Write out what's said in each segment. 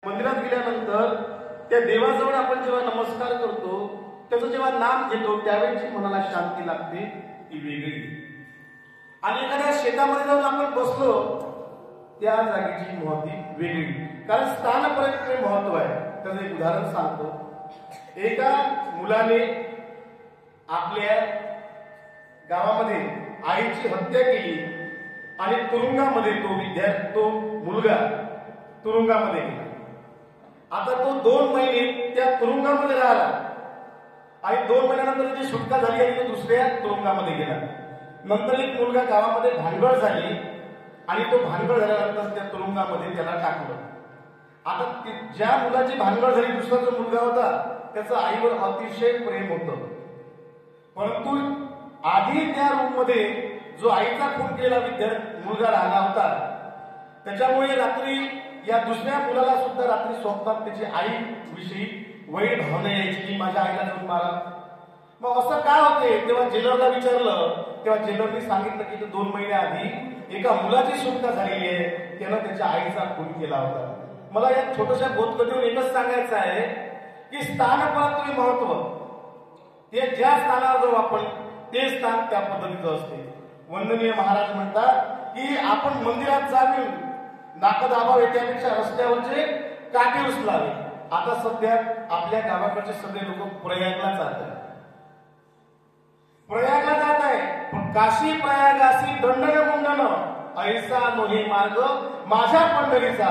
मंदिरात गेल्यानंतर त्या देवाजवळ आपण जेव्हा नमस्कार करतो त्याचं जेव्हा नाम घेतो त्यावेळी मनाला शांती लागते ती वेगळी। आणि एखाद्या शेतामध्ये जाऊन आपण बसलो त्या जागेची महती वेगळी, कारण स्थानपरत्वे महत्व आहे। त्याचं एक उदाहरण सांगतो। एका मुलाने आपल्या गावामध्ये आईची हत्या केली आणि तुरुंगामध्ये तो मुलगा तुरुंगामध्ये गेला। आता तो 2 महिने त्या तुरुंगामध्ये राहिला आणि 2 महिन्यानंतर त्याची सुटका झाली आणि तो दुसऱ्या तुरुंगामध्ये गेला। नंतर एक मुलगा गावामध्ये भानगड झाली आणि तो भानगड झाल्यानंतर त्या तुरुंगामध्ये त्याला टाकलं। आता ज्या मुलाची भानगड झाली दुसरा जो मुलगा होता त्याचं आईवर अतिशय प्रेम होतं, परंतु आधी त्या रूम मध्ये जो आईचा खून केलेला मुलगा राहिला होता त्याच्यामुळे रात्री या दुसऱ्या मुलाला सुद्धा रात्री स्वप्नात त्याची आई विषयी वाईट भावना यायची की माझ्या आईला जाऊन मारा। मग असं काय होते तेव्हा जेलरला विचारलं तेव्हा जेलरने सांगितलं की 2 महिन्याआधी एका मुलाची सुटका झालेली आहे, त्यानं त्याच्या आईचा खून केला होता। मला या छोट्याशा बोधकथेतून एकच सांगायचं आहे की स्थानपरत्वे महत्व, ते ज्या स्थानावर जाऊ आपण ते स्थान त्या पद्धतीचं असते। वंदनीय महाराज म्हणतात की आपण मंदिरात जावे नाक दाबावे त्यापेक्षा रस्त्यावरचे काटे उचलावे। आता सध्या आपल्या गावाकडचे सगळे लोक प्रयागला जात आहे, पण काशी प्रयागासी दंडन मुंडन ऐसा नोहे मार्ग माझ्या पंढरीचा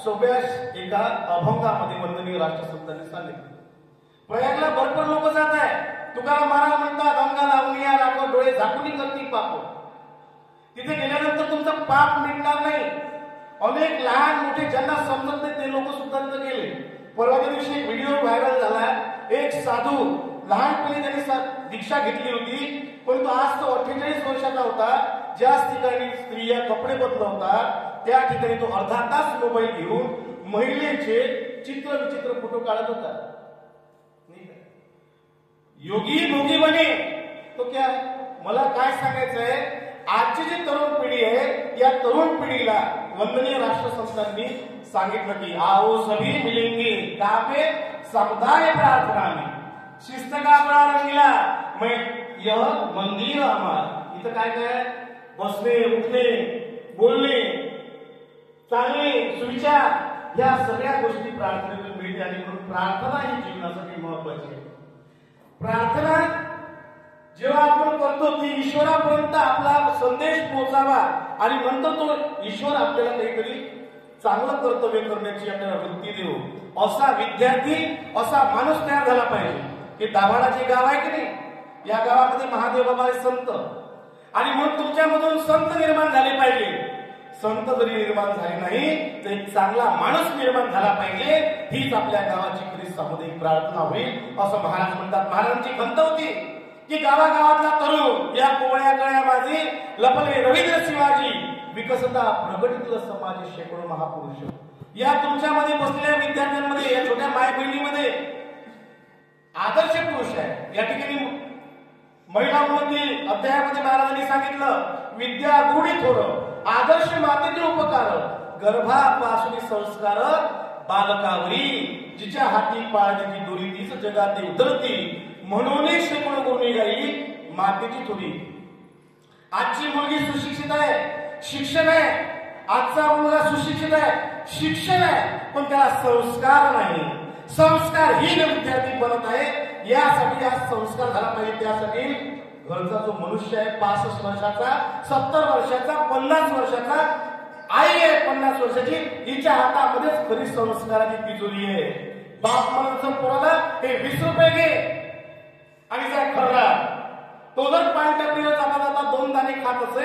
सोब्यास एका अभंगामध्ये वंदनीय राष्ट्रसंतांनी सांगितलं। प्रयागला भरपूर लोक जात आहे। तुकाराम महाराज म्हणतात अंगा लावून या राखो डोळे झाकून करती पाप। तिथे गेल्यानंतर तुमचं पाप मिटणार नाही। अनेक लहान मोठे ज्यांना समजत नाही ते लोक सुद्धा तिथे गेले। परवाच्या दिवशी एक व्हिडिओ व्हायरल झाला, एक साधू लहानपणी त्यांनी दीक्षा घेतली होती, पण तो आज तो 48 वर्षाचा होता। ज्याच ठिकाणी स्त्रिया कपडे बदलवतात त्या ठिकाणी तो अर्धा तास मोबाईल घेऊन महिलेचे चित्र विचित्र फोटो काढत होता। योगी भोगी बने तो क्या है? मला काय सांगायचंय, आजची जी तरुण पिढी आहे या तरुण पिढीला वंदनीय राष्ट्रसंतांनी सांगितलं की आओ सभी मिलेंगे कहां पे समुदाय प्रार्थना में, शिस्त का बड़ा रंगीला मैं यह मंदिर हमारा। इथं काय काय बसणे उठणे बोलणे चालणे सुविचार या सगळ्या गोष्टी प्रार्थनेतून मिळते आणि म्हणून प्रार्थना ही जीवनासाठी महत्वाची आहे। प्रार्थना जेव्हा आपण करतो ती ईश्वरापर्यंत आपला संदेश पोहोचावा आणि नंतर तो ईश्वर आपल्याला काहीतरी चांगलं कर्तव्य करण्याची आपल्याला वृत्ती देऊ, असा विद्यार्थी असा माणूस तयार झाला पाहिजे। हे दाभाडा जे गाव आहे की नाही, या गावामध्ये महादेव बाबा हे संत, आणि म्हणून तुमच्यामधून संत निर्माण झाले पाहिजे। संत जरी निर्माण झाले नाही तर एक चांगला माणूस निर्माण झाला पाहिजे, हीच आपल्या गावाची खरी सामुदायिक प्रार्थना होईल असं महाराज म्हणतात। महाराजांची खंत होती की गावागावातला तरुण या कोवळ्या कळ्या माझी लपले रवींद्र शिवाजी विकसता प्रगतीतलं समाज शेकडो महापुरुष। या तुमच्यामध्ये बसलेल्या विद्यार्थ्यांमध्ये या छोट्या माय बहिणीमध्ये आदर्श पुरुष आहे। या ठिकाणी महिला उन्नती अध्यायामध्ये महाराजांनी सांगितलं विद्या गुढी थोडं आदर्श मातेचे उपकार गर्भापासून संस्कार बालकावरी जिच्या हाती पाळण्याची दोरी तीच जगात उतरती म्हणून शेकडो गुणी गाई मातेची थोडी। आजची मुलगी सुशिक्षित आहे, शिक्षण आहे, आजचा मुलगा सुशिक्षित आहे, शिक्षण आहे, पण त्याला संस्कार नाही। संस्कारहीन विद्यार्थी बनत आहे। यासाठी आज संस्कार झाला पाहिजे। त्यासाठी घरचा जो मनुष्य आहे 65 वर्षाचा 70 वर्षाचा 50 वर्षाचा आई आहे 50 वर्षाची, हिच्या हातामध्येच खरी संस्काराची तिजोरी आहे। बाप म्हणून पोराला हे 20 रुपये घे आणि जा खरला, तो जर पाणी टाकली जाता 2 दाणे खात असेल